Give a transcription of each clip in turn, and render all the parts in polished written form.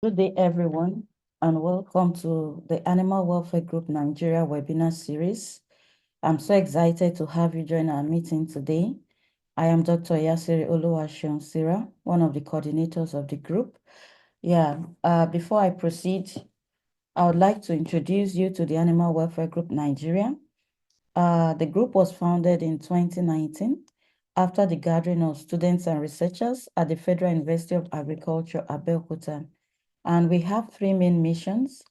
Good day, everyone, and welcome to the Animal Welfare Group Nigeria webinar series. I'm so excited to have you join our meeting today. I am Dr. Yasiri Oluwaseun Sira, one of the coordinators of the group. Before I proceed, I would like to introduce you to the Animal Welfare Group Nigeria. The group was founded in 2019 after the gathering of students and researchers at the Federal University of Agriculture, Abeokuta. And we have three main missions.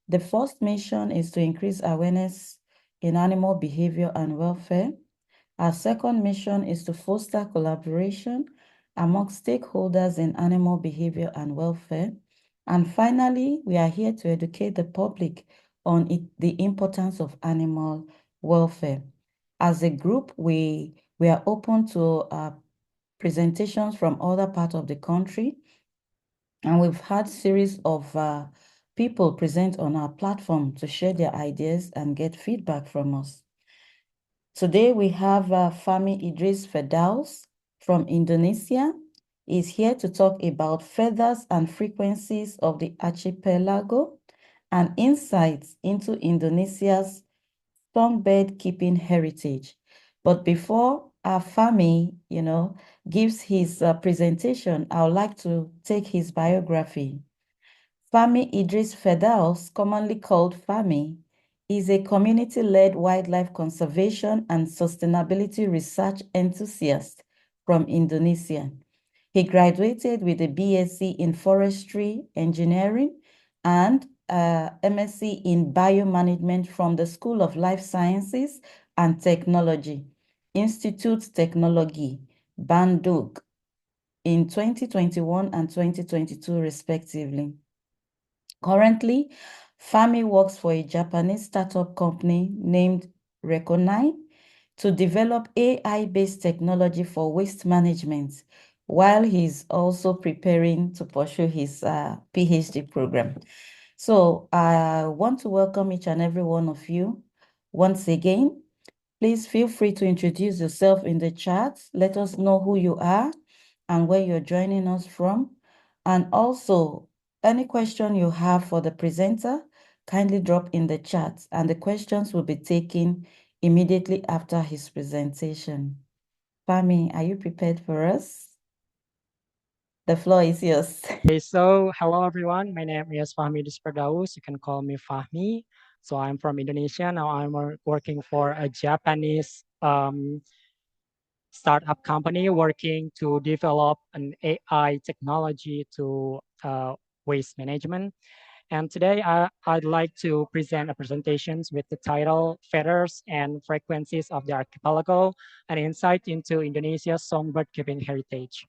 The first mission is to increase awareness in animal behavior and welfare. Our second mission is to foster collaboration among stakeholders in animal behavior and welfare. And finally, we are here to educate the public on the importance of animal welfare. As a group, we are open to presentations from other parts of the country, and we've had series of people present on our platform to share their ideas and get feedback from us. Today we have Fahmi Idris Firdaus from Indonesia. He's here to talk about feathers and frequencies of the archipelago and insights into Indonesia's songbird keeping heritage. But before Fahmi, gives his presentation, I would like to take his biography. Fahmi Idris Firdaus, commonly called Fahmi, is a community-led wildlife conservation and sustainability research enthusiast from Indonesia. He graduated with a BSc in Forestry Engineering and MSc in Biomanagement from the School of Life Sciences and Technology, Institut Teknologi, Bandung, in 2021 and 2022, respectively. Currently, Fahmi works for a Japanese startup company named Recognize to develop AI-based technology for waste management, while he's also preparing to pursue his PhD program. So I want to welcome each and every one of you once again. Please feel free to introduce yourself in the chat. Let us know who you are and where you're joining us from. And also, any question you have for the presenter, kindly drop in the chat, and the questions will be taken immediately after his presentation. Fahmi, are you prepared for us? The floor is yours. Okay, so hello everyone. My name is Fahmi Disperdaus. You can call me Fahmi. So I'm from Indonesia. Now I'm working for a Japanese startup company working to develop an AI technology to waste management. And today I'd like to present a presentations with the title Feathers and Frequencies of the Archipelago, an insight into Indonesia's songbird keeping heritage.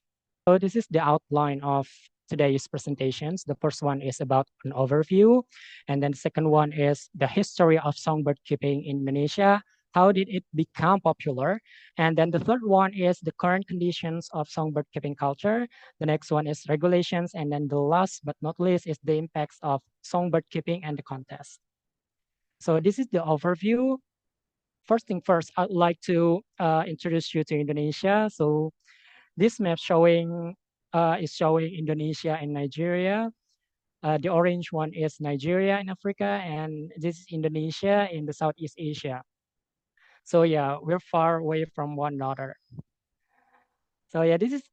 So this is the outline of today's presentations. The first one is about an overview, and then the second one is the history of songbird keeping in Indonesia. How did it become popular? And then the third one is the current conditions of songbird keeping culture. The next one is regulations. And then the last but not least is the impacts of songbird keeping and the contest. So this is the overview. First thing first, I'd like to introduce you to Indonesia. So this map is showing Indonesia and Nigeria. The orange one is Nigeria in Africa, and this is Indonesia in the Southeast Asia. So yeah, we're far away from one another. So yeah, this is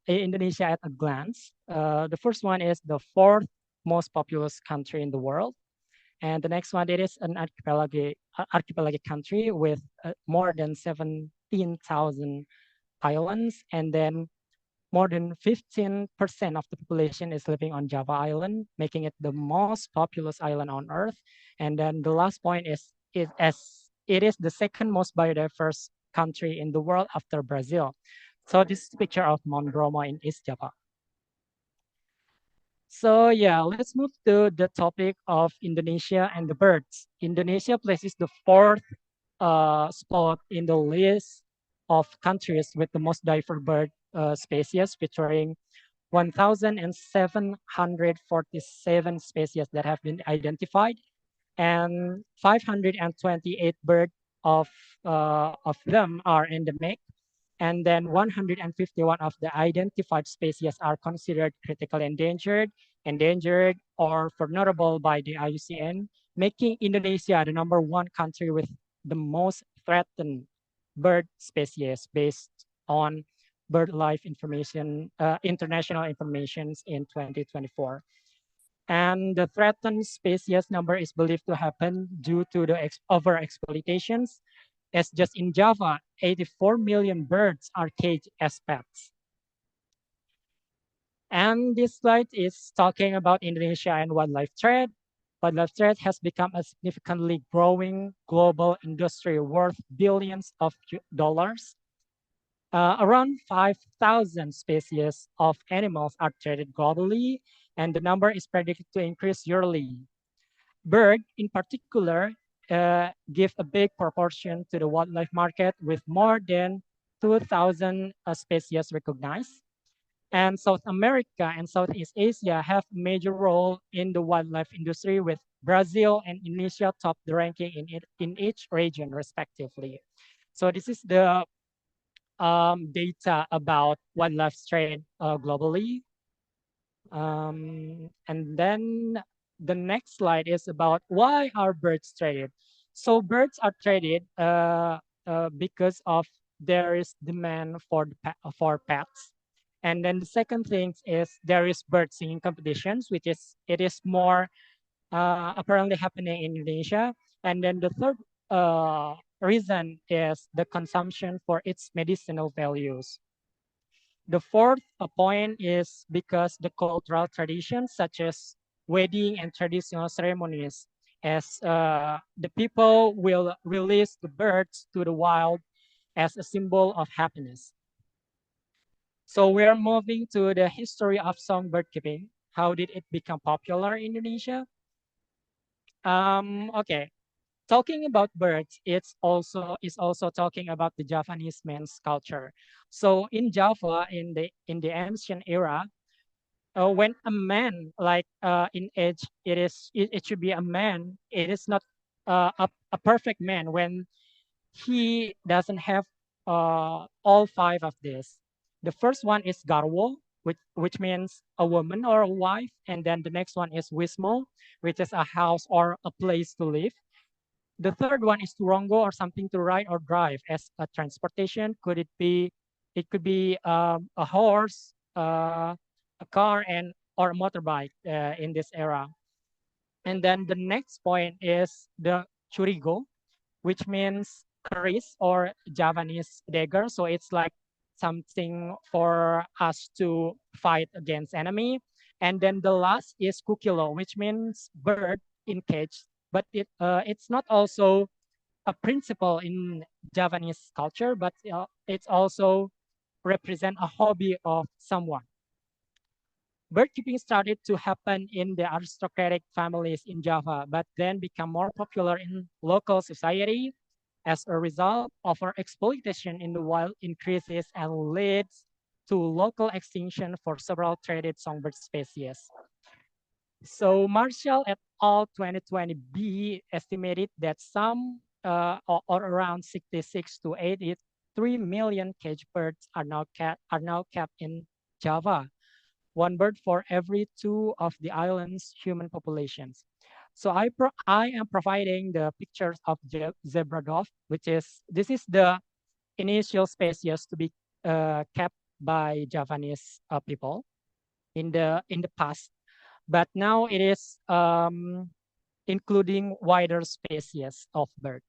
Indonesia at a glance. The first one is the fourth most populous country in the world. And the next one, it is an archipelagic country with more than 17,000 islands. And then more than 15% of the population is living on Java Island, making it the most populous island on Earth. And then the last point is it is the second most biodiverse country in the world after Brazil. So this is a picture of Mount Bromo in East Java. So yeah, let's move to the topic of Indonesia and the birds. Indonesia places the fourth spot in the list of countries with the most diverse bird species, featuring 1,747 species that have been identified, and 528 birds of them are endemic, and then 151 of the identified species are considered critically endangered, endangered, or vulnerable by the IUCN, making Indonesia the #1 country with the most threatened bird species based on BirdLife information, international informations in 2024. And the threatened species number is believed to happen due to the over-exploitations, as just in Java, 84 million birds are caged as pets. And this slide is talking about Indonesia and wildlife trade. Wildlife trade has become a significantly growing global industry worth billions of dollars. Around 5,000 species of animals are traded globally, and the number is predicted to increase yearly. Bird, in particular, give a big proportion to the wildlife market with more than 2,000 species recognized. And South America and Southeast Asia have a major role in the wildlife industry, with Brazil and Indonesia top the ranking in each region, respectively. So this is the data about wildlife trade globally. And then the next slide is about why are birds traded. So birds are traded because of there is demand for pets. And then the second thing is there is bird singing competitions, which is it is more apparently happening in Indonesia. And then the third reason is the consumption for its medicinal values. The fourth point is because the cultural traditions such as wedding and traditional ceremonies, as the people will release the birds to the wild as a symbol of happiness. So we are moving to the history of songbird keeping. How did it become popular in Indonesia? Okay, talking about birds, it's also talking about the Javanese men's culture. So in Java, in the ancient era, when a man like in age, it should be a man. It is not a perfect man when he doesn't have all five of this. The first one is garwo, which means a woman or a wife, and then the next one is wismo, which is a house or a place to live. The third one is turongo, or something to ride or drive as a transportation. It could be a horse, a car, and or a motorbike in this era. And then the next point is the churigo, which means keris or Javanese dagger. So it's like something for us to fight against enemy. And then the last is kukilo, which means bird in cage, but it's not also a principle in Javanese culture, but it's also represent a hobby of someone. Bird keeping started to happen in the aristocratic families in Java, but then become more popular in local society. As a result, over-exploitation in the wild increases and leads to local extinction for several traded songbird species. So Marshall et al. 2020b estimated that some or around 66 to 83 million cage birds are now kept in Java, one bird for every two of the island's human populations. So I am providing the pictures of zebra dove, this is the initial species to be kept by Javanese people in the past, but now it is including wider species of bird.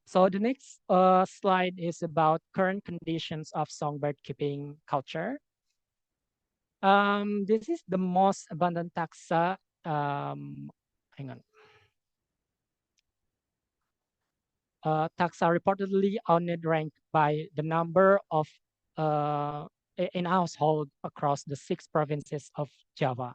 So the next slide is about current conditions of songbird keeping culture. This is the most abundant taxa. Hang on. Taxa reportedly only ranked by the number of in household across the 6 provinces of Java.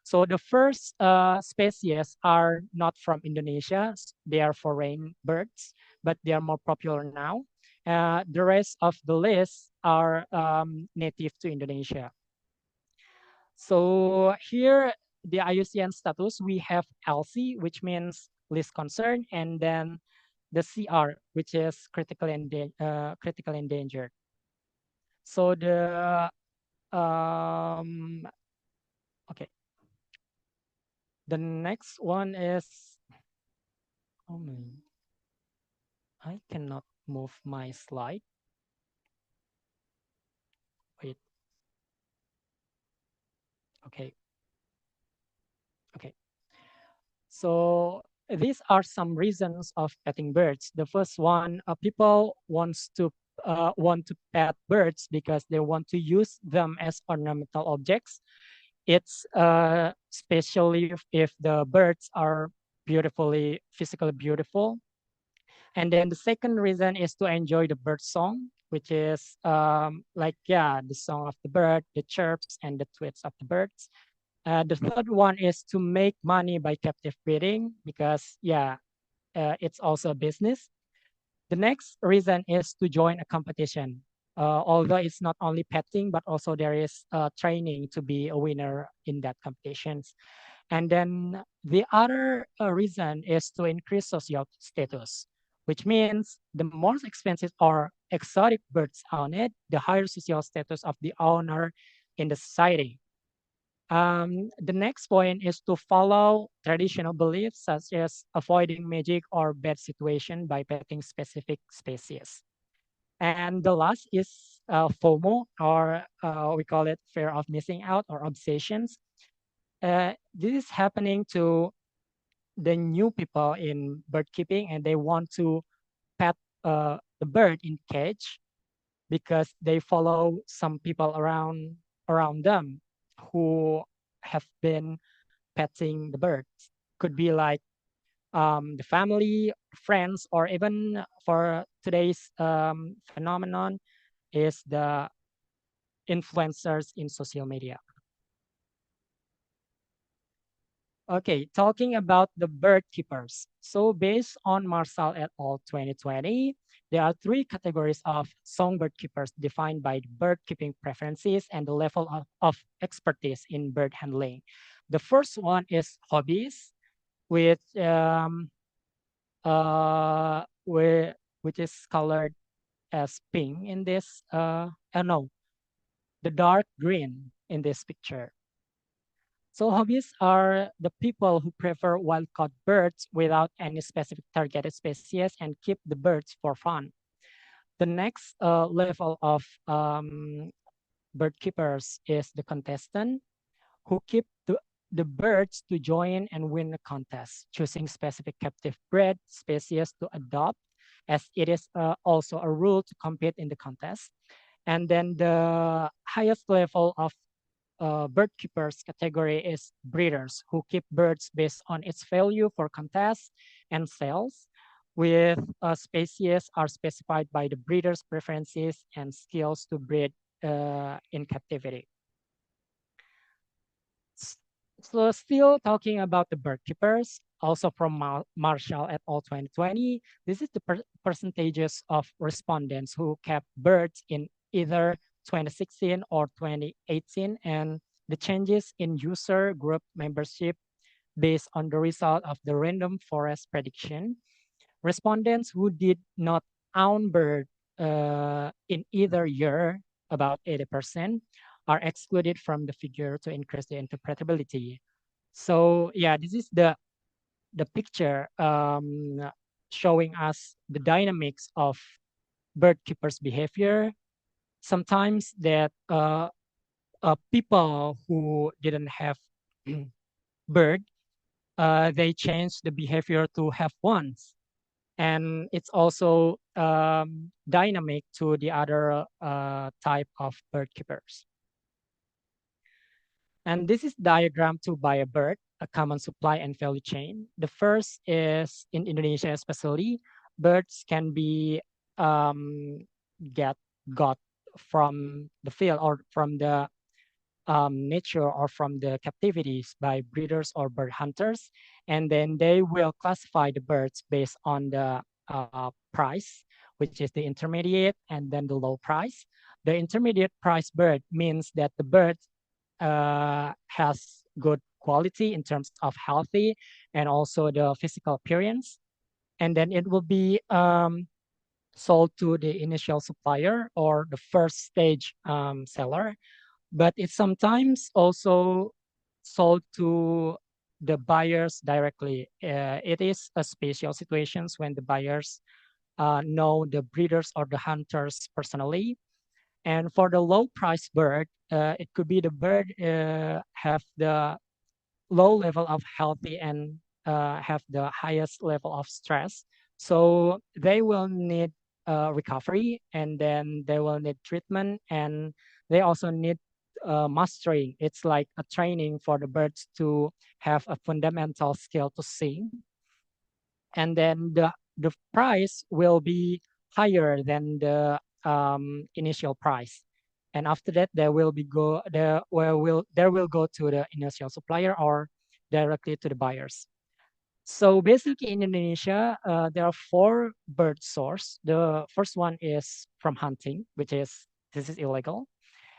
So the first species are not from Indonesia. They are foreign birds, but they are more popular now. The rest of the list are native to Indonesia. So here, the IUCN status, we have LC, which means least concern, and then the CR, which is critically endangered. So the Okay. The next one is, oh my, I cannot move my slide. Wait, okay, okay. So these are some reasons of petting birds. The first one, people want to pet birds because they want to use them as ornamental objects. It's especially if the birds are physically beautiful. And then the second reason is to enjoy the bird song, which is like, yeah, the song of the bird, the chirps and the tweets of the birds. The third one is to make money by captive breeding because, yeah, it's also a business. The next reason is to join a competition. Although it's not only petting, but also there is training to be a winner in that competitions. And then the other reason is to increase social status, which means the more expensive or exotic birds own it, the higher social status of the owner in the society. The next point is to follow traditional beliefs such as avoiding magic or bad situation by petting specific species. And the last is FOMO, or we call it fear of missing out or obsessions. This is happening to the new people in bird keeping, and they want to pet the bird in cage because they follow some people around them who have been petting the birds. Could be like the family, friends, or even for today's phenomenon is the influencers in social media. Okay, talking about the bird keepers. So based on Marshall et al. 2020, there are three categories of songbird keepers defined by bird keeping preferences and the level of expertise in bird handling. The first one is hobbies, which uh, whi- which is colored as pink in this. No, the dark green in this picture. So hobbyists are the people who prefer wild-caught birds without any specific targeted species and keep the birds for fun. The next level of bird keepers is the contestant who keep the birds to join and win a contest, choosing specific captive bred species to adopt, as it is also a rule to compete in the contest. And then the highest level of bird keepers category is breeders who keep birds based on its value for contests and sales, with species are specified by the breeder's preferences and skills to breed in captivity. So still talking about the bird keepers, also from Marshall et al. 2020, this is the percentages of respondents who kept birds in either 2016 or 2018, and the changes in user group membership based on the result of the random forest prediction. Respondents who did not own bird in either year, about 80%, are excluded from the figure to increase the interpretability. So yeah, this is the picture showing us the dynamics of bird keepers' behavior. Sometimes that people who didn't have bird, they change the behavior to have ones. And it's also dynamic to the other type of bird keepers. And this is diagram to buy a bird, a common supply and value chain. The first is in Indonesia, especially, birds can be um, get got from the field or from the nature or from the captivities by breeders or bird hunters, and then they will classify the birds based on the price, which is the intermediate and then the low price. The intermediate price bird means that the bird has good quality in terms of healthy and also the physical appearance. And then it will be sold to the initial supplier or the first stage seller. But it sometimes also sold to the buyers directly. It is a special situations when the buyers know the breeders or the hunters personally. And for the low price bird, it could be the bird have the low level of healthy and have the highest level of stress. So they will need recovery, and then they will need treatment, and they also need mastering. It's like a training for the birds to have a fundamental skill to sing, and then the price will be higher than the initial price. And after that, there will go to the initial supplier or directly to the buyers. So basically, in Indonesia, there are four bird source. The first one is from hunting, which is this is illegal,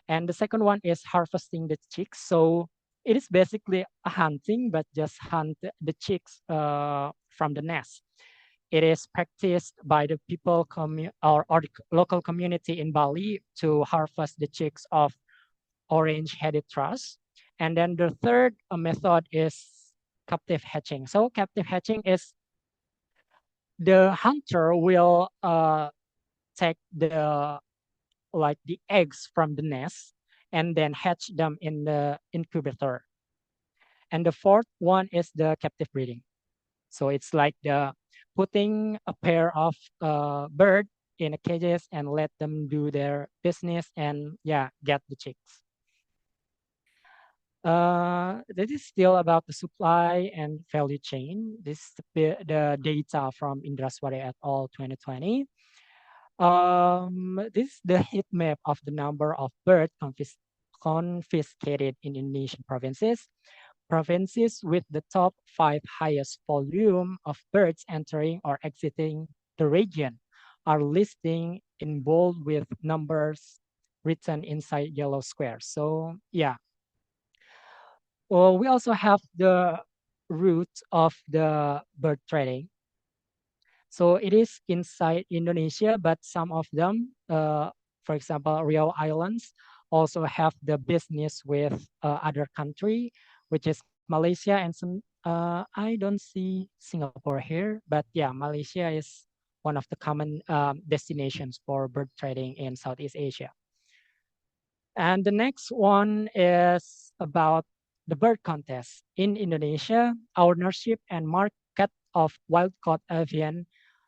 and the second one is harvesting the chicks. So it is basically a hunting, but just hunt the chicks from the nest. It is practiced by the people or the local community in Bali to harvest the chicks of orange-headed thrush. And then the third method is captive hatching. So captive hatching is the hunter will take the eggs from the nest and then hatch them in the incubator. And the fourth one is the captive breeding. So it's like the putting a pair of bird in a cages and let them do their business and yeah, get the chicks. This is still about the supply and value chain. This is the data from Indraswari et al. 2020. This is the heat map of the number of birds confiscated in Indonesian provinces. Provinces with the top 5 highest volume of birds entering or exiting the region are listing in bold with numbers written inside yellow squares. So yeah, well, we also have the root of the bird trading. So it is inside Indonesia, but some of them, for example, Riau Islands, also have the business with other country, which is Malaysia and some. I don't see Singapore here, but yeah, Malaysia is one of the common destinations for bird trading in Southeast Asia. And the next one is about the bird contest. In Indonesia, ownership and market of wild-caught avian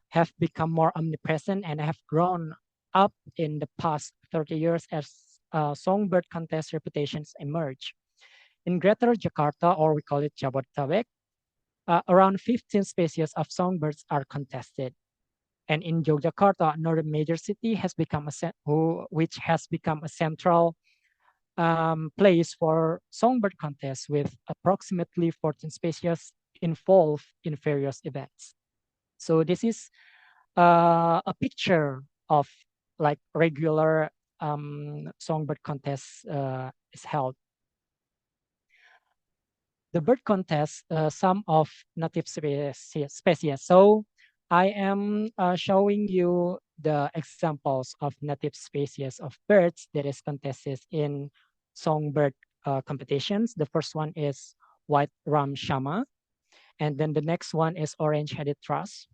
have become more omnipresent and have grown up in the past 30 years as songbird contest reputations emerge. In Greater Jakarta, or we call it Jabodetabek, around 15 species of songbirds are contested. And in Yogyakarta, another major city has become which has become a central place for songbird contests with approximately 14 species involved in various events. So this is a picture of like regular songbird contests is held. The bird contest, some of native species. So I am showing you the examples of native species of birds that is contested in songbird competitions. The first one is white ram shama, and then the next one is orange-headed thrush,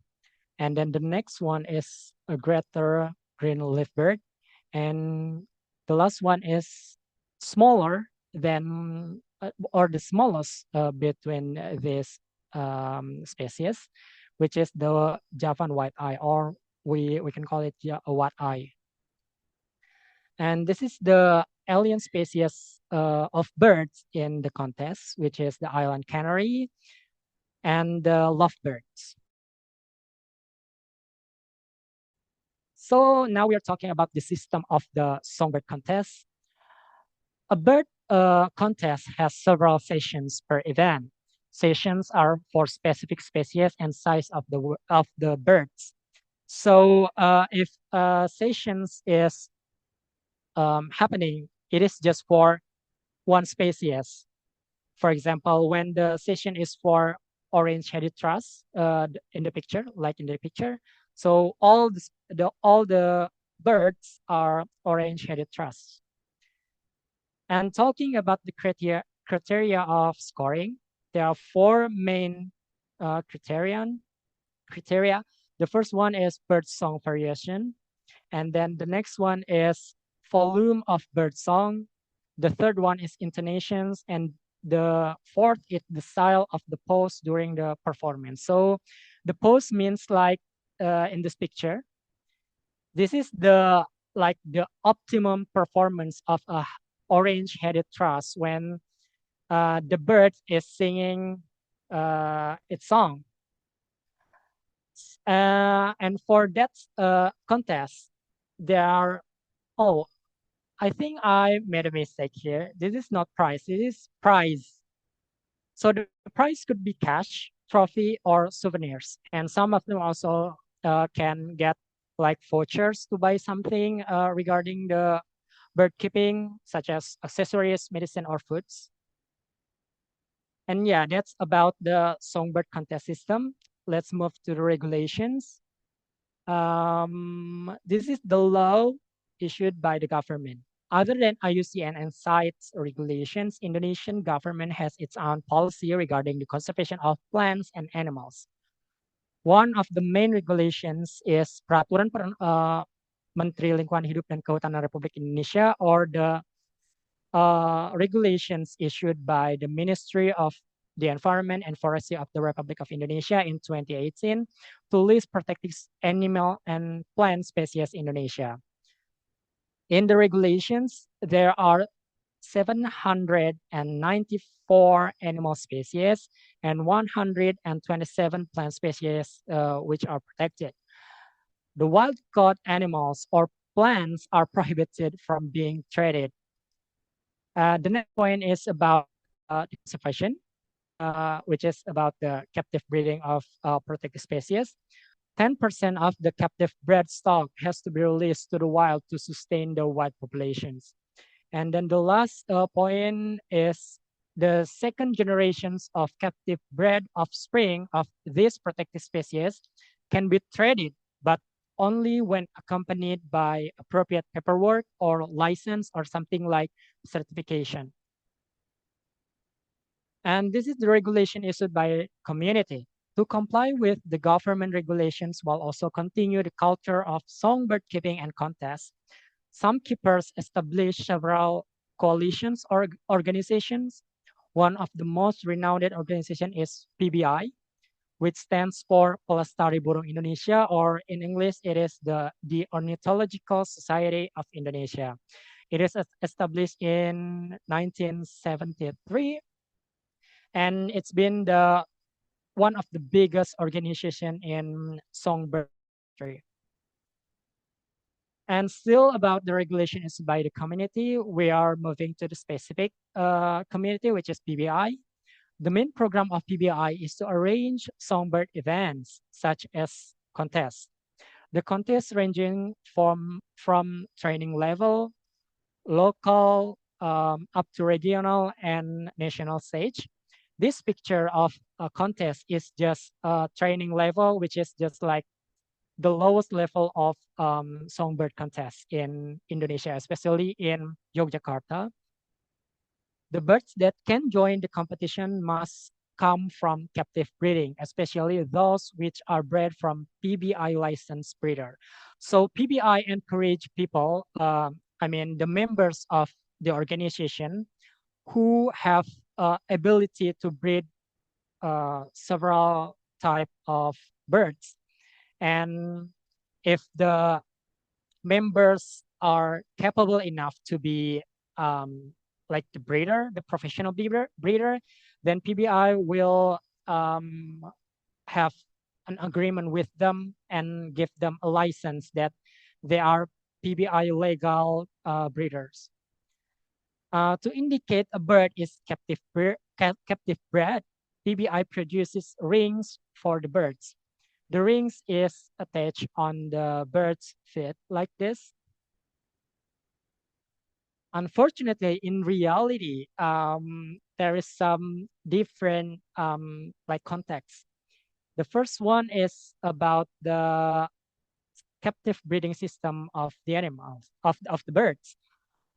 and then the next one is a greater green leaf bird, and the last one is smaller than or the smallest between these species, which is the Javan white eye, or we can call it a white eye. And this is the alien species of birds in the contest, which is the island canary and the lovebirds. So now we are talking about the system of the songbird contest. A bird contest has several sessions per event. Sessions are for specific species and size of the birds. So if sessions is happening, it is just for one species. For example, when the session is for orange-headed thrush in the picture, like in the picture, so all the birds are orange-headed thrush. And talking about the criteria of scoring. There are four main criteria. The first one is bird song variation, and then the next one is volume of bird song. The third one is intonations, and the fourth is the style of the pose during the performance. So the pose means like in this picture, this is the like the optimum performance of a orange-headed thrush when the bird is singing its song. And for that contest, there are, oh, I think I made a mistake here. This is not prize, this is prize. So the prize could be cash, trophy, or souvenirs. And some of them also can get like vouchers to buy something regarding the bird keeping, such as accessories, medicine, or foods. And yeah, that's about the Songbird contest system. Let's move to the regulations. This is the law issued by the government. Other than IUCN and CITES regulations, Indonesian government has its own policy regarding the conservation of plants and animals. One of the main regulations is Peraturan Menteri Lingkungan Hidup dan Kehutanan Republik Indonesia, or the regulations issued by the Ministry of the Environment and Forestry of the Republic of Indonesia in 2018 to list protected animal and plant species in Indonesia. In the regulations, there are 794 animal species and 127 plant species which are protected. The wild-caught animals or plants are prohibited from being traded. The next point is about conservation, which is about the captive breeding of protected species. 10% of the captive bred stock has to be released to the wild to sustain the wild populations. And then the last point is the second generations of captive bred offspring of these protected species can be traded, but only when accompanied by appropriate paperwork or license or something like certification. And this is the regulation issued by community to comply with the government regulations while also continue the culture of songbird keeping and contests. Some keepers establish several coalitions or organizations. One of the most renowned organization is PBI, which stands for Pelestari Burung Indonesia, or in English, it is the Ornithological Society of Indonesia. It is established in 1973, and it's been the one of the biggest organization in songbird industry. And still about the regulation is by the community, we are moving to the specific community, which is PBI. The main program of PBI is to arrange songbird events, such as contests. The contests ranging from training level, local, up to regional and national stage. This picture of a contest is just a training level, which is just like the lowest level of songbird contest in Indonesia, especially in Yogyakarta. The birds that can join the competition must come from captive breeding, especially those which are bred from PBI licensed breeder. So PBI encourage people, the members of the organization who have ability to breed several type of birds. And if the members are capable enough to be like the breeder, the professional breeder, then PBI will have an agreement with them and give them a license that they are PBI legal breeders. To indicate a bird is captive bred, PBI produces rings for the birds. The rings is attached on the bird's feet like this. Unfortunately, in reality, there is some different like context. The first one is about the captive breeding system of the animals, of the birds.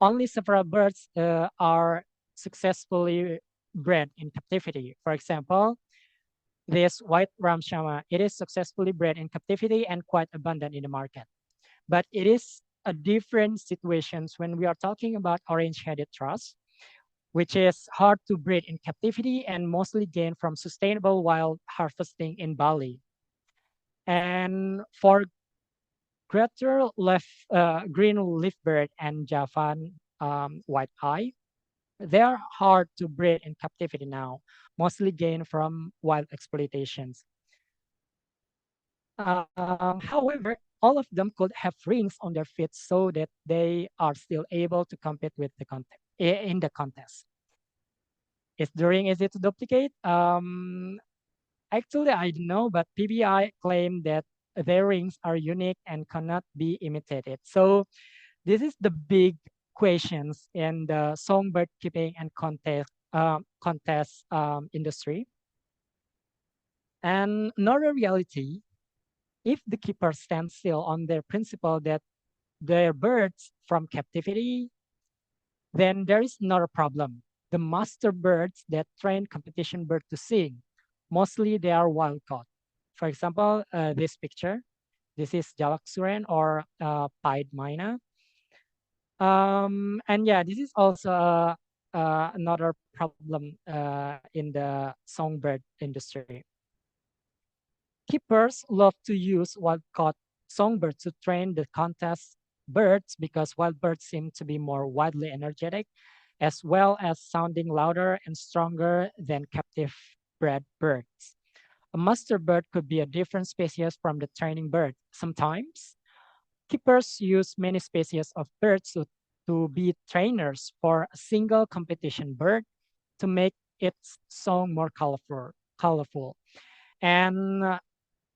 Only several birds are successfully bred in captivity. For example, this white ramshama, it is successfully bred in captivity and quite abundant in the market. But it is a different situations when we are talking about orange-headed thrush, which is hard to breed in captivity and mostly gained from sustainable wild harvesting in Bali. And for greater green leaf bird and Javan white eye, they are hard to breed in captivity now, mostly gained from wild exploitations. However, all of them could have rings on their feet so that they are still able to compete with the in the contest. Is the ring easy to duplicate? Actually, I don't know, but PBI claimed that their rings are unique and cannot be imitated. So this is the big questions in the songbird keeping and contest industry. And another reality, if the keeper stands still on their principle that their birds from captivity, then there is another problem. The master birds that train competition bird to sing, mostly they are wild caught. For example, this picture, this is Jalak Suren or Pied Myna. And yeah, this is also another problem in the songbird industry. Keepers love to use wild-caught songbirds to train the contest birds because wild birds seem to be more widely energetic, as well as sounding louder and stronger than captive bred birds. A master bird could be a different species from the training bird. Sometimes, keepers use many species of birds to be trainers for a single competition bird to make its song more colorful. And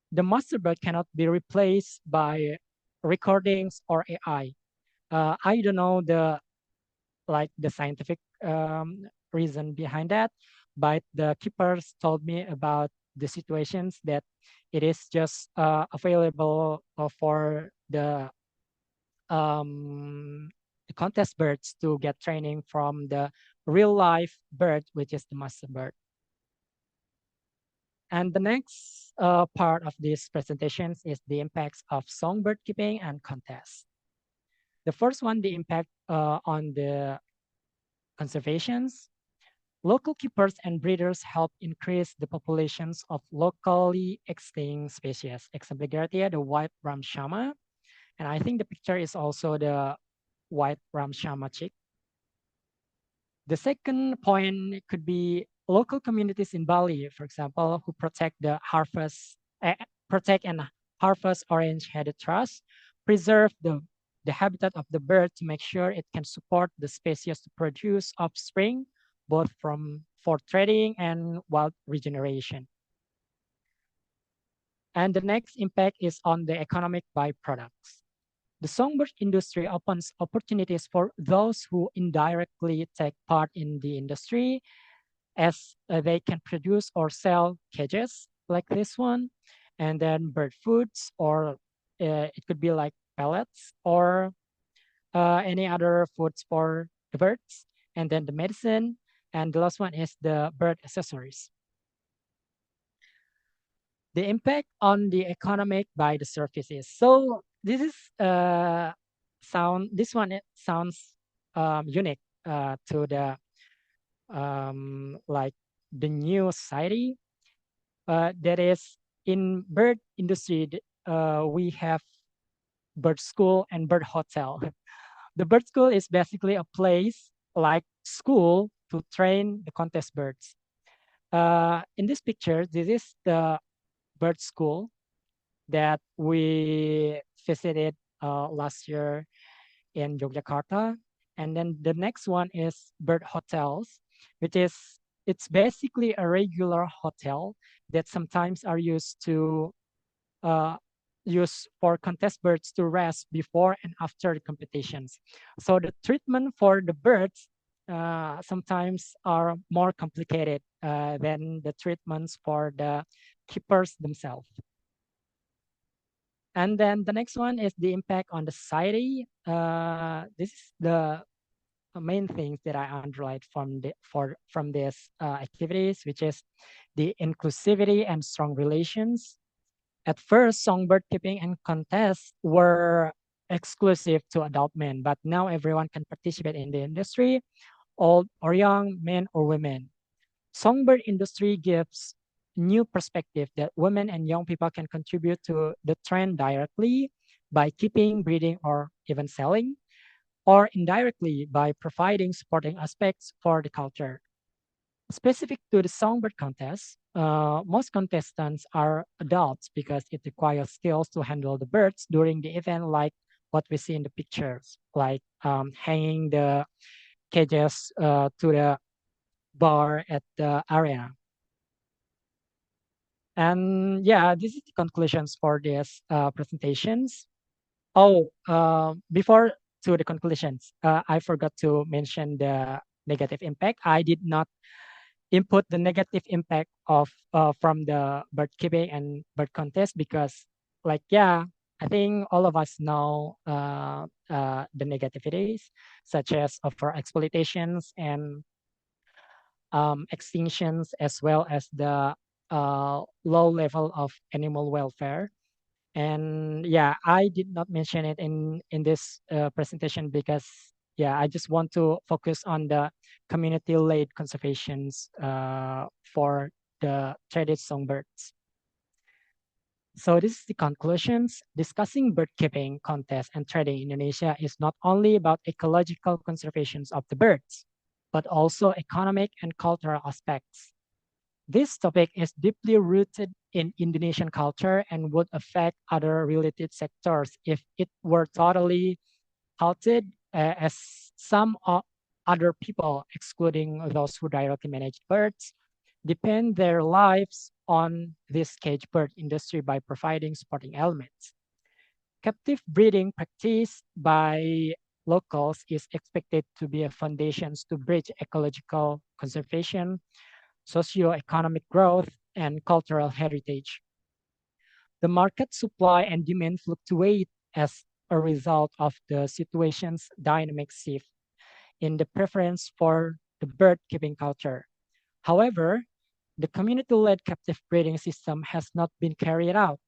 the master bird cannot be replaced by recordings or AI. I don't know the scientific reason behind that, but the keepers told me about the situations that it is just available for the contest birds to get training from the real life bird, which is the master bird. And the next part of these presentations is the impacts of songbird keeping and contests. The first one, the impact on the conservations. Local keepers and breeders help increase the populations of locally extinct species. Example here, the white ramshama. And I think the picture is also the white ramshama chick. The second point could be local communities in Bali, for example, who protect and harvest orange-headed thrush, preserve the habitat of the bird to make sure it can support the species to produce offspring, both for trading and wild regeneration. And the next impact is on the economic byproducts. The songbird industry opens opportunities for those who indirectly take part in the industry, as they can produce or sell cages like this one, and then bird foods, or it could be like pellets or any other foods for the birds, and then the medicine, and the last one is the bird accessories. The impact on the economic by the services. So this is this one it sounds unique to the like the new society. That is in bird industry, we have bird school and bird hotel. The bird school is basically a place like school to train the contest birds. In this picture, this is the bird school that we visited last year in Yogyakarta. And then the next one is bird hotels, which is it's basically a regular hotel that sometimes are used to use for contest birds to rest before and after the competitions. So the treatment for the birds sometimes are more complicated than the treatments for the keepers themselves. And then the next one is the impact on the society. This is the main things that I underlined from these activities, which is the inclusivity and strong relations. At first, songbird keeping and contests were exclusive to adult men, but now everyone can participate in the industry, old or young, men or women. Songbird industry gives new perspective that women and young people can contribute to the trend directly by keeping, breeding, or even selling, or indirectly by providing supporting aspects for the culture. Specific to the songbird contest, most contestants are adults because it requires skills to handle the birds during the event, like what we see in the pictures, like hanging the cages to the bar at the arena. And yeah, this is the conclusions for these presentations. Oh, before to the conclusions, I forgot to mention the negative impact. I did not input the negative impact of from the bird keeping and bird contest because, like, yeah, I think all of us know the negativities such as for exploitations and extinctions, as well as the low level of animal welfare. And yeah, I did not mention it in this presentation because yeah, I just want to focus on the community-led conservations for the traded songbirds. So this is the conclusions. Discussing bird keeping, contests, and trading in Indonesia is not only about ecological conservations of the birds, but also economic and cultural aspects. This topic is deeply rooted in Indonesian culture and would affect other related sectors if it were totally halted, as other people, excluding those who directly manage birds, depend their lives on this cage bird industry by providing supporting elements. Captive breeding practiced by locals is expected to be a foundation to bridge ecological conservation, socio-economic growth, and cultural heritage. The market supply and demand fluctuate as a result of the situation's dynamic shift in the preference for the bird keeping culture. However, the community-led captive breeding system has not been carried out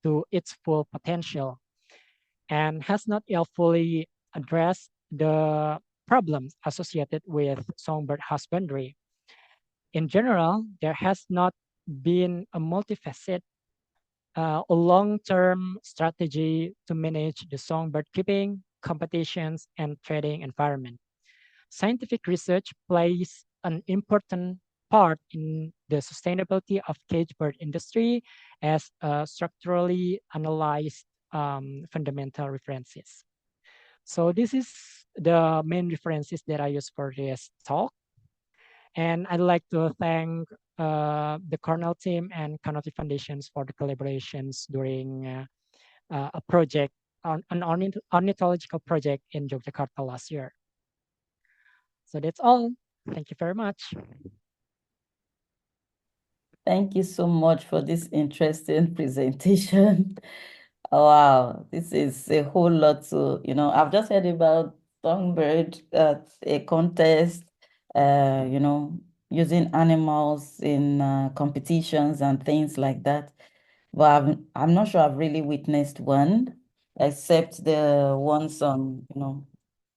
to its full potential and has not yet fully addressed the problems associated with songbird husbandry. In general, there has not been a multifaceted, a long-term strategy to manage the songbird keeping, competitions, and trading environment. Scientific research plays an important part in the sustainability of cage bird industry as structurally analyzed fundamental references. So this is the main references that I use for this talk. And I'd like to thank the Cornell team and Canopy Foundations for the collaborations during a project, an ornithological project in Yogyakarta last year. So that's all. Thank you very much. Thank you so much for this interesting presentation. Wow, this is a whole lot to, I've just heard about Songbird at a contest, using animals in competitions and things like that. But I'm not sure I've really witnessed one, except the ones on,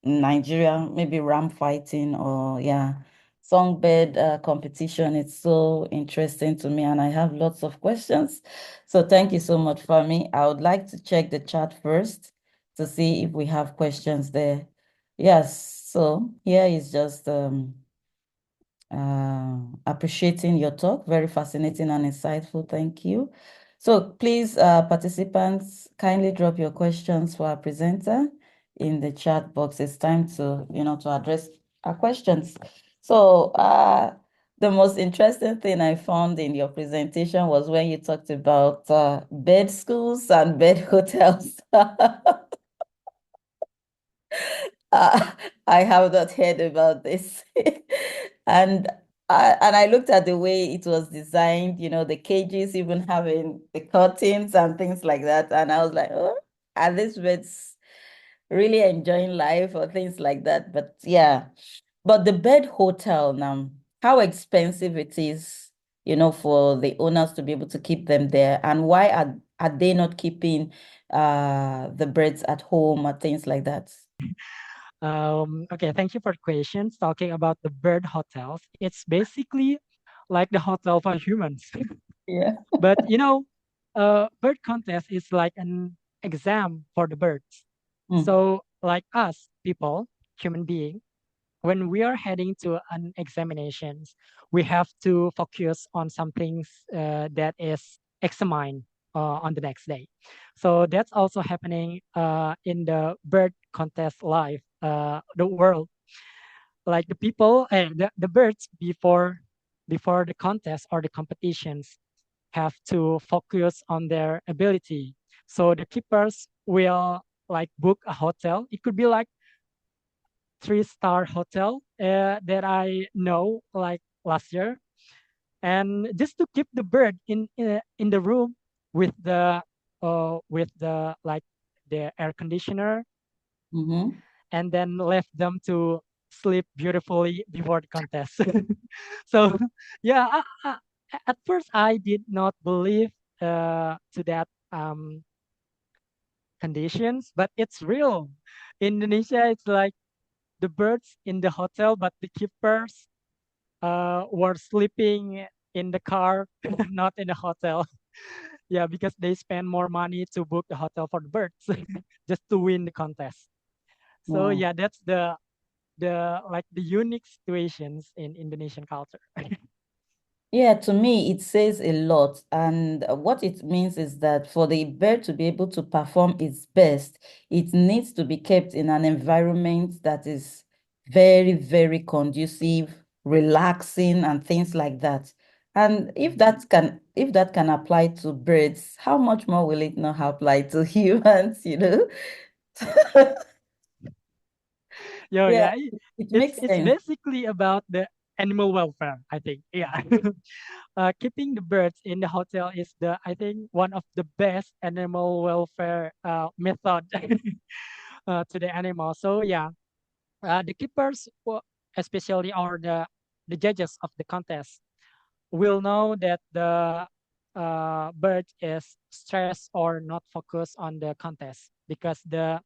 Nigeria, maybe ram fighting or yeah, songbird competition. It's so interesting to me, and I have lots of questions. So thank you so much, Fami. I would like to check the chat first to see if we have questions there. Yes, so here is just appreciating your talk. Very fascinating and insightful. Thank you. So please, participants, kindly drop your questions for our presenter in the chat box. It's time to, to address our questions. So the most interesting thing I found in your presentation was when you talked about bed schools and bed hotels. Uh, I have not heard about this. And I looked at the way it was designed, the cages even having the curtains and things like that. And I was like, oh, are these beds really enjoying life or things like that. But yeah, but the bed hotel now, how expensive it is, for the owners to be able to keep them there, and why are they not keeping the birds at home or things like that? Okay, thank you for the questions. Talking about the bird hotels, it's basically like the hotel for humans. Yeah. But bird contest is like an exam for the birds. Mm. So, like us, people, human being, when we are heading to an examinations, we have to focus on some things that is examined on the next day. So that's also happening in the bird contest live, the world. Like the people, the birds before the contest or the competitions have to focus on their ability. So the keepers will like book a hotel. It could be like 3-star hotel that I know like last year, and just to keep the bird in the room with the like the air conditioner, Mm-hmm. and then left them to sleep beautifully before the contest. So yeah, at first I did not believe to that conditions, but it's real. In Indonesia, it's like the birds in the hotel, but the keepers were sleeping in the car, not in the hotel. Yeah, because they spend more money to book the hotel for the birds just to win the contest. So Wow. yeah, that's the like the unique situations in Indonesian culture. Yeah, to me, it says a lot. And what it means is that for the bird to be able to perform its best, it needs to be kept in an environment that is very, very conducive, relaxing, and things like that. And if that can apply to birds, how much more will it not apply to humans? Yeah, Yeah, yeah, it it's makes it's sense. basically about the animal welfare, I think. Yeah. Keeping the birds in the hotel is the I think one of the best animal welfare method to the animal. So yeah, the keepers, especially or the judges of the contest, will know that the bird is stressed or not focused on the contest because the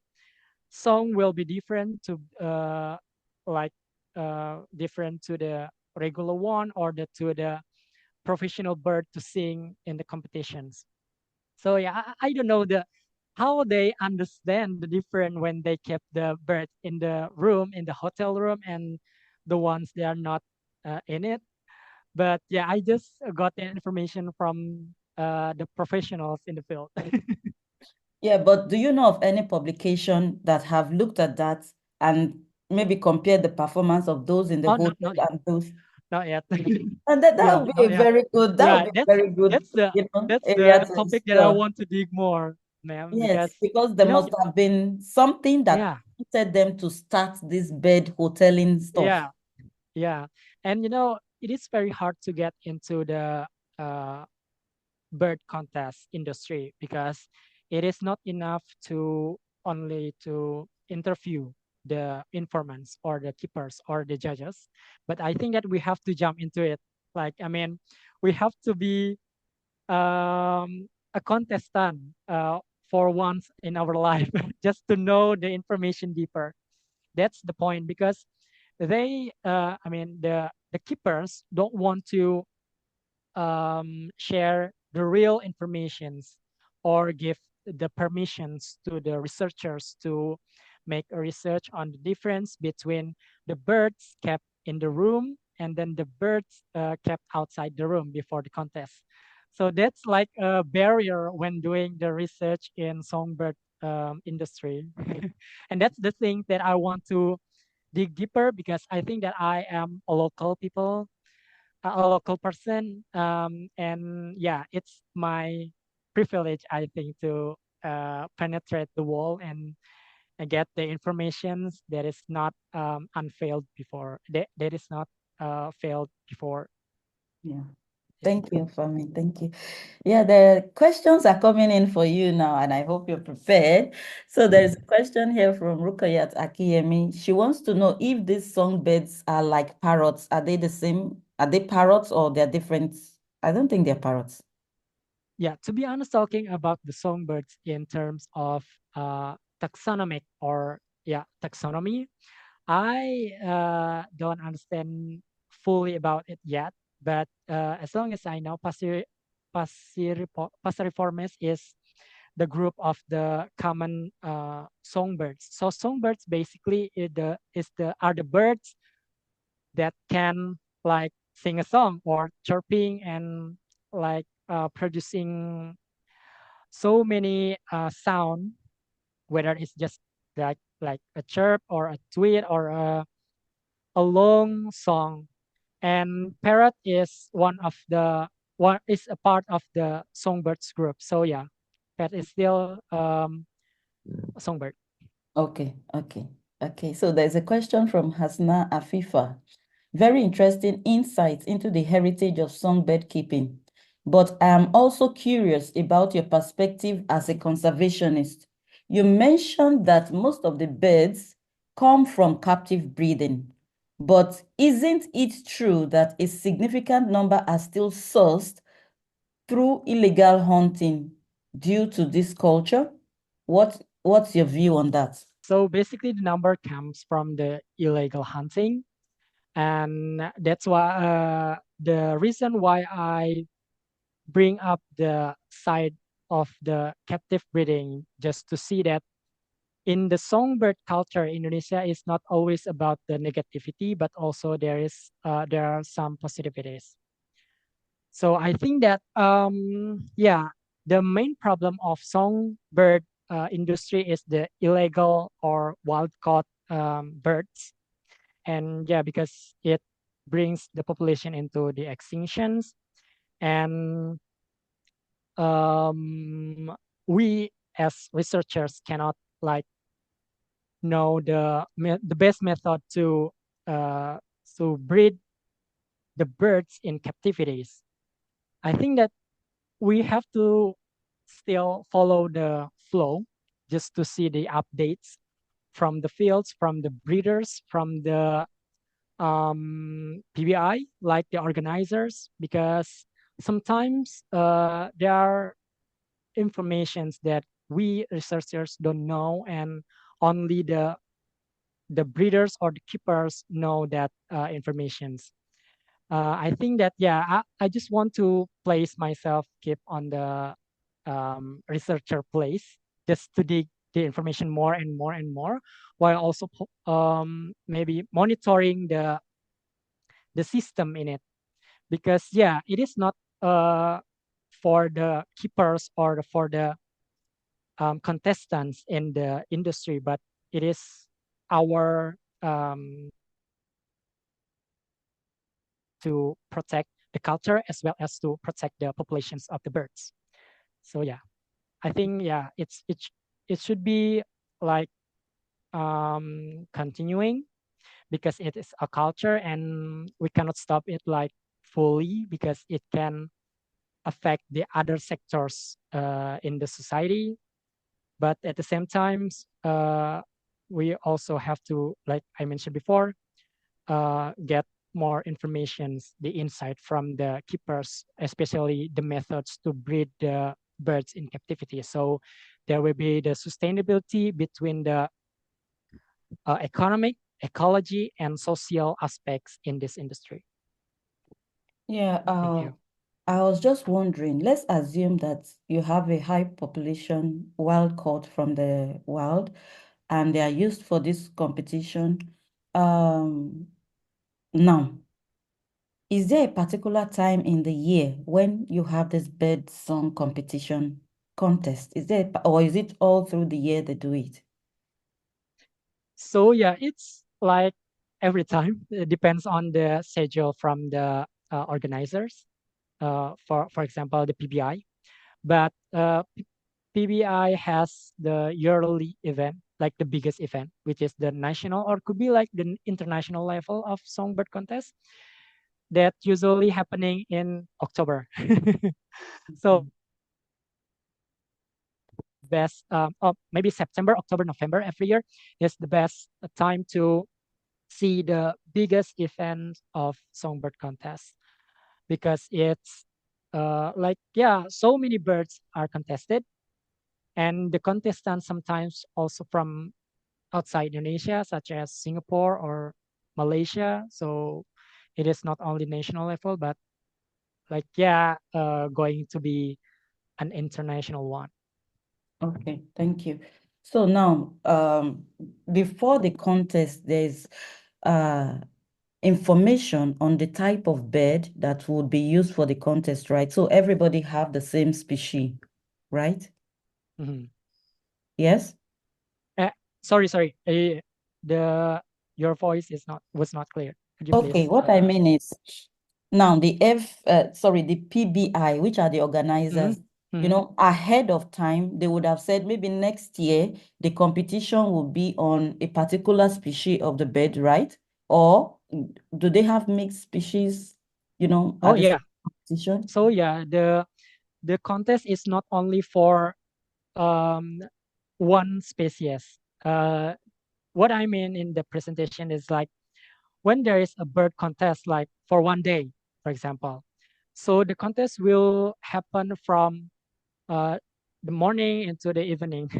song will be different to like different to the regular one or to the professional bird to sing in the competitions. So yeah, I don't know the how they understand the difference when they kept the bird in the room in the hotel room and the ones they are not in it. But yeah, I just got the information from the professionals in the field. Yeah, but do you know of any publication that have looked at that and maybe compared the performance of those in the Oh, no, hotel not yet, and those? not yet. And that Yeah, would be not a yet. very good, that would Yeah, be a very good, that's the that's area the to topic that I explore. want to dig more, ma'am, Yes, because because there you know, must have been something that yeah, prompted them to start this bed hoteling stuff. yeah, yeah, and it is very hard to get into the uh, bird contest industry because it is not enough to only to interview the informants or the keepers or the judges, but I think that we have to jump into it. Like, I mean, we have to be a contestant for once in our life just to know the information deeper. That's the point because they, I mean, the keepers don't want to share the real informations or give the permissions to the researchers to make a research on the difference between the birds kept in the room and then the birds kept outside the room before the contest. So that's like a barrier when doing the research in songbird industry. And that's the thing that I want to dig deeper because I think that I am a local people, a local person, and yeah, it's my privilege, I think, to penetrate the wall and get the informations that is not unfailed before, that is not failed before. Yeah. Thank you, Fami. Thank you. Yeah, the questions are coming in for you now, and I hope you're prepared. So there's a question here from Rukayat Akiyemi. She wants to know if these songbirds are like parrots. Are they the same? Are they parrots or they're different? I don't think they're parrots. Yeah, to be honest, talking about the songbirds in terms of taxonomic or yeah taxonomy, I don't understand fully about it yet. But as long as I know, Passeriformes is the group of the common songbirds. So songbirds basically are the birds that can like sing a song or chirping and like producing so many sound, whether it's just like a chirp or a tweet or a long song. And parrot is one is a part of the songbirds group. So yeah, that is still a songbird. Okay, okay, okay. So there's a question from Hasna Afifa. Very interesting insights into the heritage of songbird keeping. But I am also curious about your perspective as a conservationist. You mentioned that most of the birds come from captive breeding, but isn't it true that a significant number are still sourced through illegal hunting due to this culture? What's your view on that? So basically, the number comes from the illegal hunting, and that's why the reason why I bring up the side of the captive breeding, just to see that in the songbird culture, Indonesia is not always about the negativity, but also there are some positivities. So I think that yeah, the main problem of songbird industry is the illegal or wild caught birds, and yeah, because it brings the population into the extinctions, and um, we as researchers cannot like know the best method uh, to breed the birds in captivities. I think that we have to still follow the flow just to see the updates from the fields, from the breeders, from the PBI, like the organizers, because sometimes there are informations that we researchers don't know, and only the breeders or the keepers know that informations. I think that yeah, I just want to place myself keep on the researcher place just to dig the information more and more and more, while also maybe monitoring the system in it, because yeah, it is not for the keepers or for the contestants in the industry, but it is our to protect the culture as well as to protect the populations of the birds. So yeah, I think yeah, it should be like continuing, because it is a culture and we cannot stop it like fully, because it can affect the other sectors in the society. But at the same time, we also have to, like I mentioned before, get more informations, the insight from the keepers, especially the methods to breed the birds in captivity. So there will be the sustainability between the economic, ecology, and social aspects in this industry. Yeah, Thank you. I was just wondering, let's assume that you have a high population wild caught from the wild and they are used for this competition. Um, Now, is there a particular time in the year when you have this bird song competition contest? Is there, or is it all through the year they do it? So yeah, it's like every time. It depends on the schedule from the organizers. For example, the PBI. But PBI has the yearly event, like the biggest event, which is the national or could be like the international level of songbird contest. that usually happening in October. So best, or maybe September, October, November every year is the best time to see the biggest event of songbird contest because it's like yeah, so many birds are contested, and the contestants sometimes also from outside Indonesia, such as Singapore or Malaysia. So it is not only national level, but like yeah, going to be an international one. Okay, thank you. So now, before the contest, there's uh, information on the type of bird that would be used for the contest, right? So everybody have the same species, right? Mhm. Yes? Uh, sorry. The your voice is not was not clear. Could you Okay, please? what I mean is now the PBI, which are the Mhm, organizers, mhm. ahead of time, they would have said maybe next year the competition will be on a particular species of the bird, right? Or do they have mixed species, Oh at the yeah. same competition? So yeah, the contest is not only for um, one species. What I mean in the presentation is like when there is a bird contest, like for one day, for example. So the contest will happen from uh, the morning into the evening,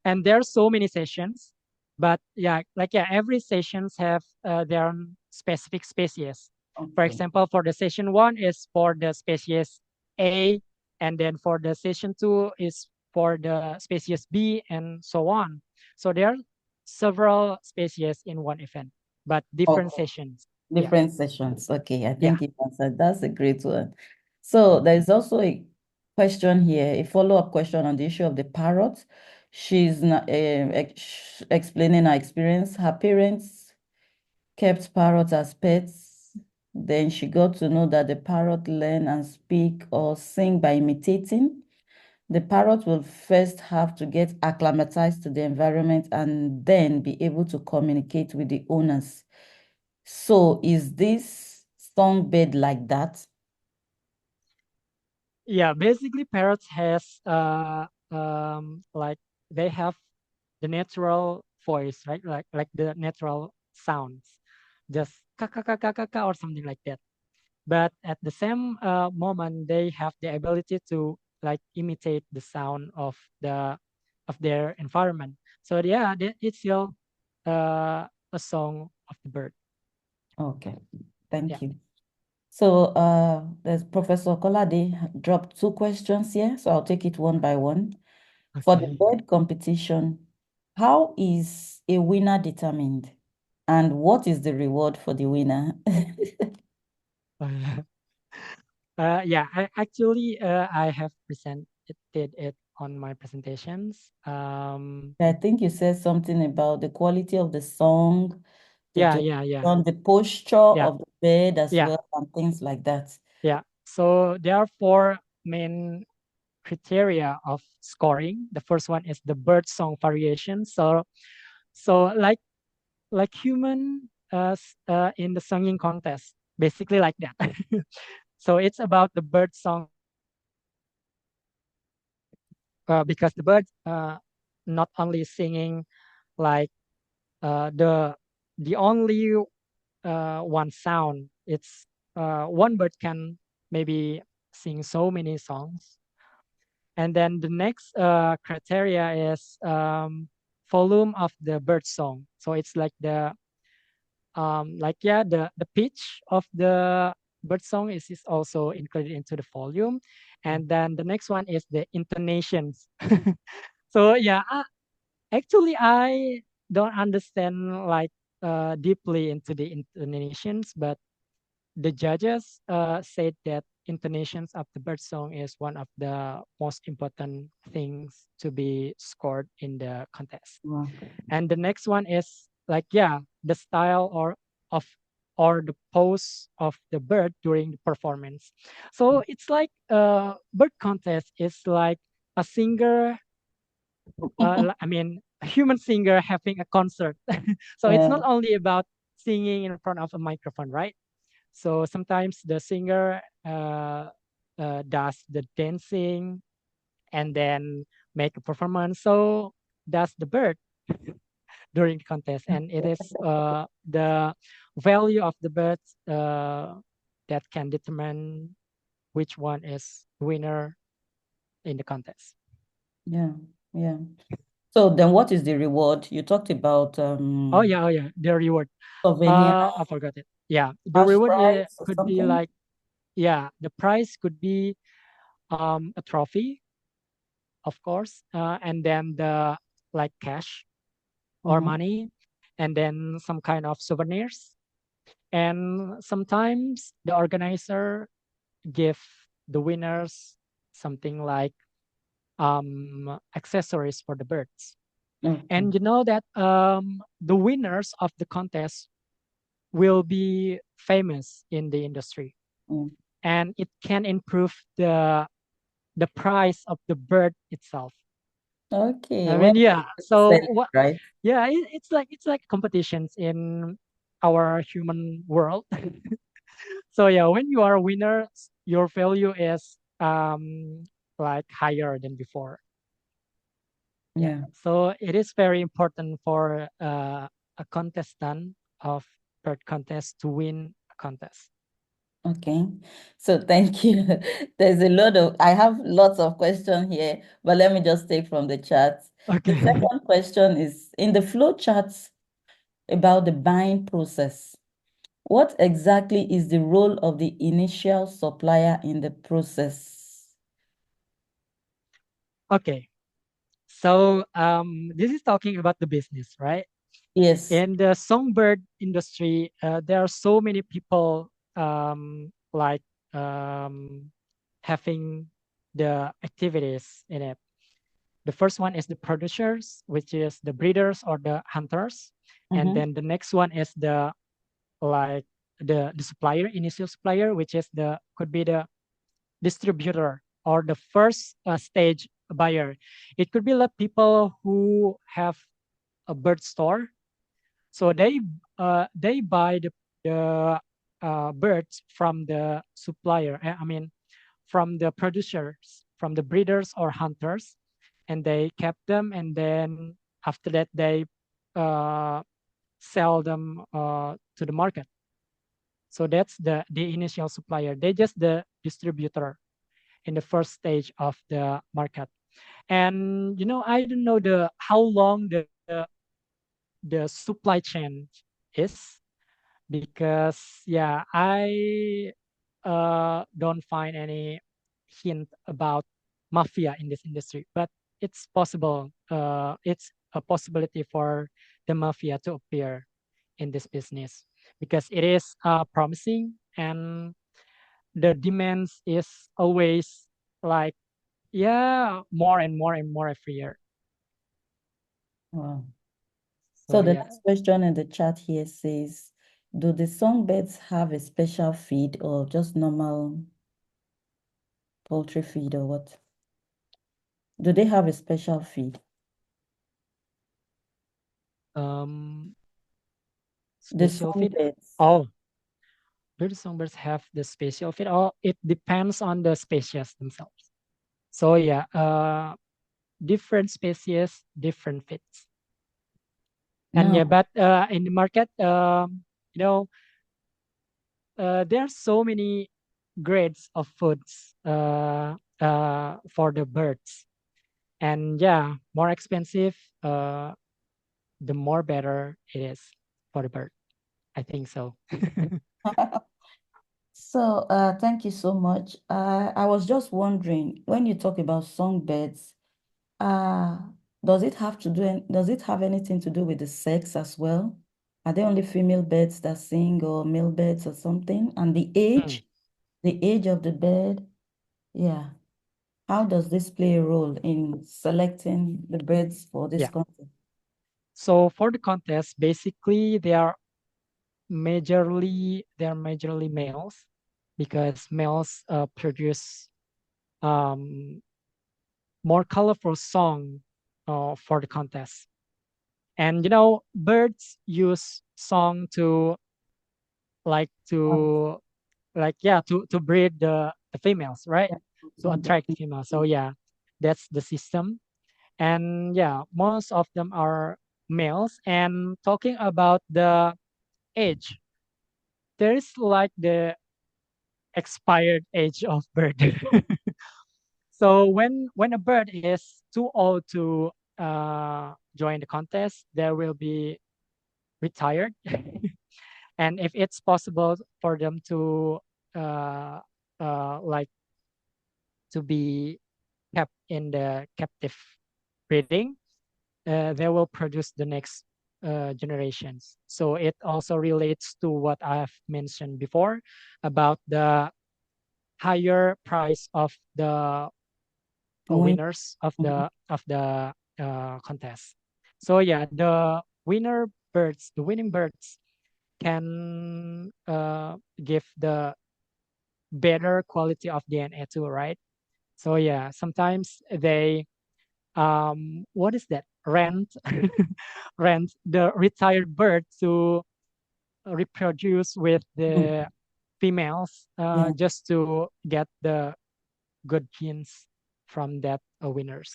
and there are so many sessions. But yeah, like yeah, every sessions have their own specific species. For Okay. example, for the session one is for the species A, and then for the session two is for the species B, and so on. So there are several species in one event, but different Okay. sessions. Yeah, Different sessions. Okay, I yeah. think you answered. That's a great one. So there's also a question here, a follow-up question on the issue of the parrot. She's not, explaining her experience. Her parents kept parrots as pets. Then she got to know that the parrot learn and speak or sing by imitating. The parrot will first have to get acclimatized to the environment and then be able to communicate with the owners. So is this songbird like that? Yeah, basically parrots has like they have the natural voice, right? Like the natural sounds, just ka or something like that. But at the same moment, they have the ability to like imitate the sound of their environment. So yeah, it's still a song of the bird. Okay, Yeah. thank you. So there's Professor Kolade dropped two questions here, so I'll take it one by one. For the Okay. bird competition, how is a winner determined? And what is the reward for the winner? Yeah, I have presented it on my presentations. I think you said something about the quality of the song, the Yeah, yeah, yeah, duration, the posture yeah, of the bird as yeah, well, and things like that. yeah. So there are four main criteria of scoring. The first one is the bird song variation. So like human in the singing contest, basically like that. So it's about the bird song because the bird not only singing like the only one sound. It's one bird can maybe sing so many songs. And then the next criteria is volume of the bird song. So it's like the like yeah the pitch of the bird song is also included into the volume. And then the next one is the intonations. So yeah, actually I don't understand like deeply into the intonations, but the judges said that intonations of the bird song is one of the most important things to be scored in the contest. Wow. And the next one is like yeah, the style of or the pose of the bird during the performance. So it's like bird contest is like a singer I mean, a human singer having a concert. So it's not Yeah. only about singing in front of a microphone, right? So sometimes the singer does the dancing and then make a performance. So does the bird during the contest, and it is the value of the birds that can determine which one is winner in the contest. Yeah, yeah. So then what is the reward? You talked about Oh yeah, the reward. souvenir, I forgot it. Yeah, the cash reward prize or could be something? like, yeah, the prize could be a trophy, of course, and then the like cash or Mm-hmm. money, and then some kind of souvenirs. And sometimes the organizer give the winners something like accessories for the birds. Okay. And you know that the winners of the contest will be famous in the industry, Mm. and it can improve the price of the bird itself. Okay. I When mean, yeah. you sell So it, what? right? Yeah, it's like competitions in our human world. So yeah, when you are a winner, your value is like higher than before. Yeah. Yeah. So it is very important for a contestant of bird contest to win a contest. Okay. So thank you. There's a lot of, I have lots of questions here, but let me just take from the chat. The Okay. second question is in the flow charts about the buying process. What exactly is the role of the initial supplier in the process? Okay. So this is talking about the business, right? Yes. In the songbird industry, there are so many people like um, having the activities in it. The first one is the producers, which is the breeders or the hunters, and Mm-hmm. then the next one is the like the supplier, initial supplier, which is the could be the distributor or the first stage buyer. It could be like people who have a bird store, so they buy the birds from the supplier. I mean, from the producers, from the breeders or hunters, and they kept them, and then after that they uh, sell them to the market. So that's the initial supplier. They just the distributor in the first stage of the market. And I don't know the how long the supply chain is, because yeah, I don't find any hint about mafia in this industry, but it's possible. It's a possibility for the mafia to appear in this business because it is promising, and the demands is always like, yeah, more and more and more every year. Wow. So So the yeah. next question in the chat here says, do the songbirds have a special feed or just normal poultry feed or what? Do they have a special feed? um The Special feed. songbirds. Oh, do the songbirds have the special feed? Oh, it depends on the species themselves. So yeah, different species, different feeds. And yeah, Now, but in the market, you know, there are so many grades of foods for the birds. And yeah, more expensive, the more better it is for the bird. I think so. so thank you so much. I was just wondering, when you talk about songbirds, uh, does it have anything to do with the sex as well? Are they only female birds that sing or male birds or something? And Hmm, the age of the bird, yeah. How does this play a role in selecting the birds for this yeah. contest? So for the contest, basically they are majorly males, because males produce um, more colorful song for the contest. And birds use song to like Um, to like yeah, to breed the females, right? Yeah. To So attract females. So yeah, that's the system. And yeah, most of them are males. And talking about the age, there is like the expired age of bird. So when a bird is too old to join the contest, there will be retired. And if it's possible for them to uh, like to be kept in the captive breeding, they will produce the next generations. So it also relates to what I've mentioned before about the higher price of the when winners of the contest. So yeah, the winning birds can give the better quality of DNA too, right? So yeah, sometimes they what is that? Rent rent the retired bird to reproduce with the females yeah. just to get the good genes from that winners.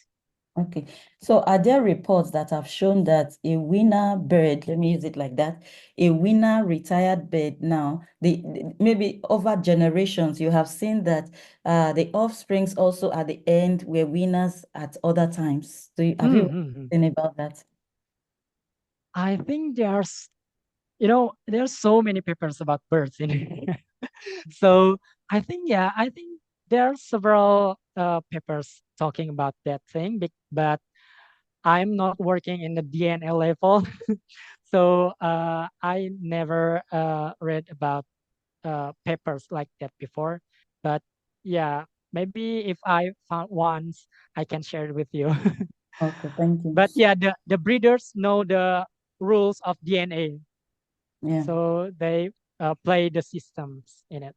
Okay. So are there reports that have shown that a winner bird, let me use it like that, a winner retired bird now, maybe over generations, you have seen that the offsprings also at the end were winners at other times. Have you Mm-hmm. seen about that? I think there's so many papers about birds in here. So I think there are several papers talking about that thing, but I'm not working in the DNA level, so I never read about papers like that before. But yeah, maybe if I found once, I can share it with you. Okay, thank you. But yeah, the breeders know the rules of DNA, Yeah, so they play the systems in it.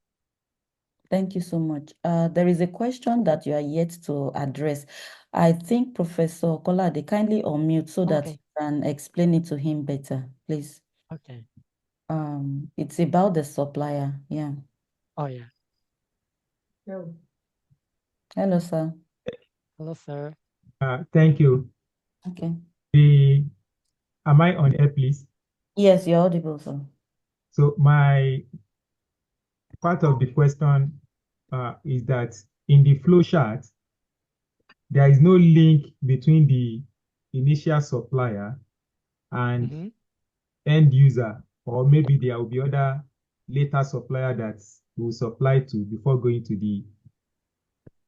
thank you so much. There is a question that you are yet to address. I think Professor Kolade kindly unmute so that you Okay, can explain it to him better, please. okay. It's about the supplier. Yeah. Oh yeah. Yeah. Hello, sir. Hello, sir. Thank you. Okay. The, am I on air, please? Yes, you're audible, sir. So my part of the question is that in the flow chart, there is no link between the initial supplier and Mm-hmm. end user, or maybe there will be other later supplier that will supply to before going to the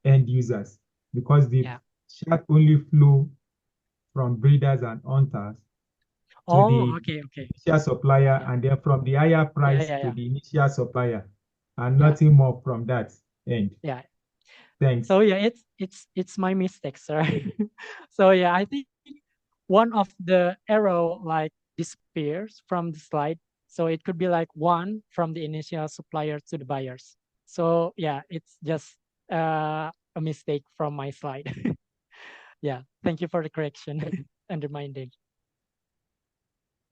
end users, because the Yeah. chart only flow from breeders and hunters to Oh, the okay, okay. initial supplier, Yeah, and then from the higher yeah, price yeah, to yeah, the initial supplier, and yeah, nothing more from that end. yeah. Thanks. So yeah, it's my mistake, sir. So yeah, I think one of the arrow like disappears from the slide. So it could be like one from the initial supplier to the buyers. So yeah, it's just a mistake from my slide. Yeah, thank you for the correction and reminding.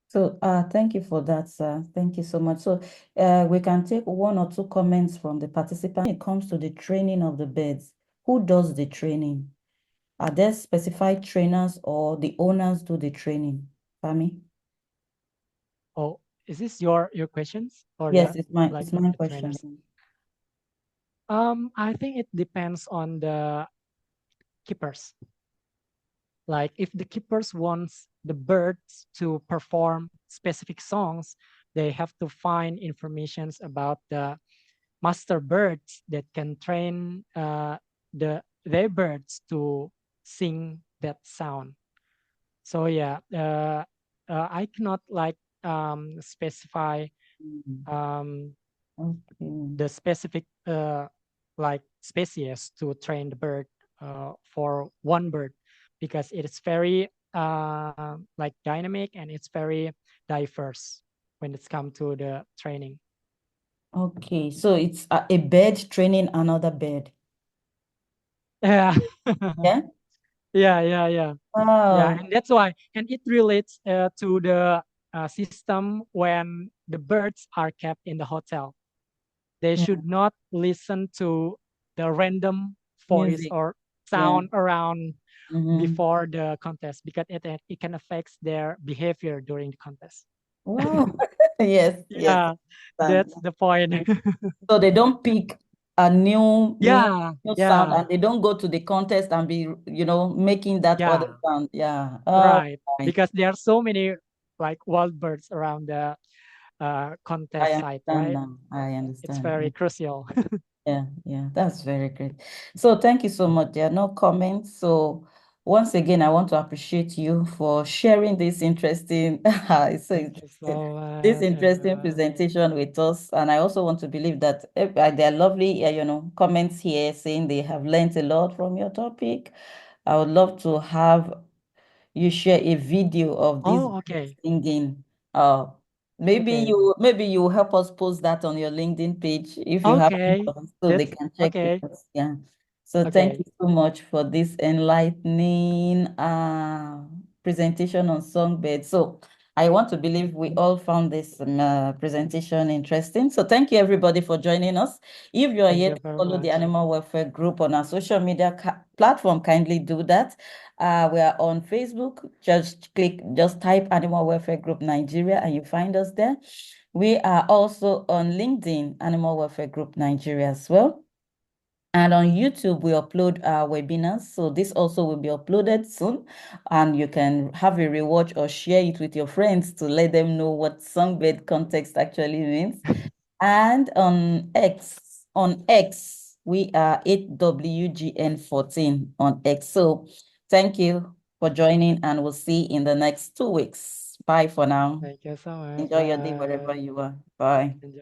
So, thank you for that, sir. Thank you so much. So, we can take one or two comments from the participants. When it comes to the training of the birds, who does the training? Are there specified trainers or the owners do the training? Fami? Oh, is this your questions or Yes, the it's my like it's my the question. trainers? I think it depends on the keepers. Like if the keepers wants the birds to perform specific songs, they have to find informations about the master birds that can train their birds to sing that sound. So yeah, I cannot like specify Mm, um, okay. the specific like species to train the bird for one bird because it is very like dynamic and it's very diverse when it's come to the training. Okay, so it's a bird training another bird. Yeah. Yeah. Yeah, yeah, Wow. and that's why, and it relates to the system when the birds are kept in the hotel. They Yeah. should not listen to the random voice Music. or Yeah. sound around Mm-hmm. before the contest because it can affect their behavior during the contest. Wow. Yes, yes. Yeah, Understand. that's the point. So they don't pick a Yeah, new sound, yeah, and they don't go to the contest and be, making that other yeah, sound. Yeah. Oh, right. right. Because there are so many like wild birds around the I contest site, understand right? now. I It's understand. very crucial. Yeah, yeah, that's very great. So thank you so much. There are no comments. So once again, I want to appreciate you for sharing this interesting, it's so Thank you interesting, so this much, interesting everyone. presentation with us. And I also want to believe that there are lovely, comments here saying they have learned a lot from your topic. I would love to have you share a video of this Oh, okay. singing. Uh, Okay. maybe you help us post that on your LinkedIn page if you have Okay. one, so they That's can check with okay. us. Yeah. So thank Okay. you so much for this enlightening presentation on Songbird. So I want to believe we all found this presentation interesting. So thank you everybody for joining us. If you are Thank yet you to very follow the much. Animal Welfare Group on our social media platform, kindly do that. We are on Facebook. Just type Animal Welfare Group Nigeria and you find us there. We are also on LinkedIn, Animal Welfare Group Nigeria as well. And on YouTube, we upload our webinars. So this also will be uploaded soon. And you can have a rewatch or share it with your friends to let them know what Songbird context actually means. And on X, we are 8WGN14 on X. So thank you for joining, and we'll see you in the next 2 weeks. Bye for now. Thank you so much. Enjoy your day wherever Bye. you are. Bye. Enjoy.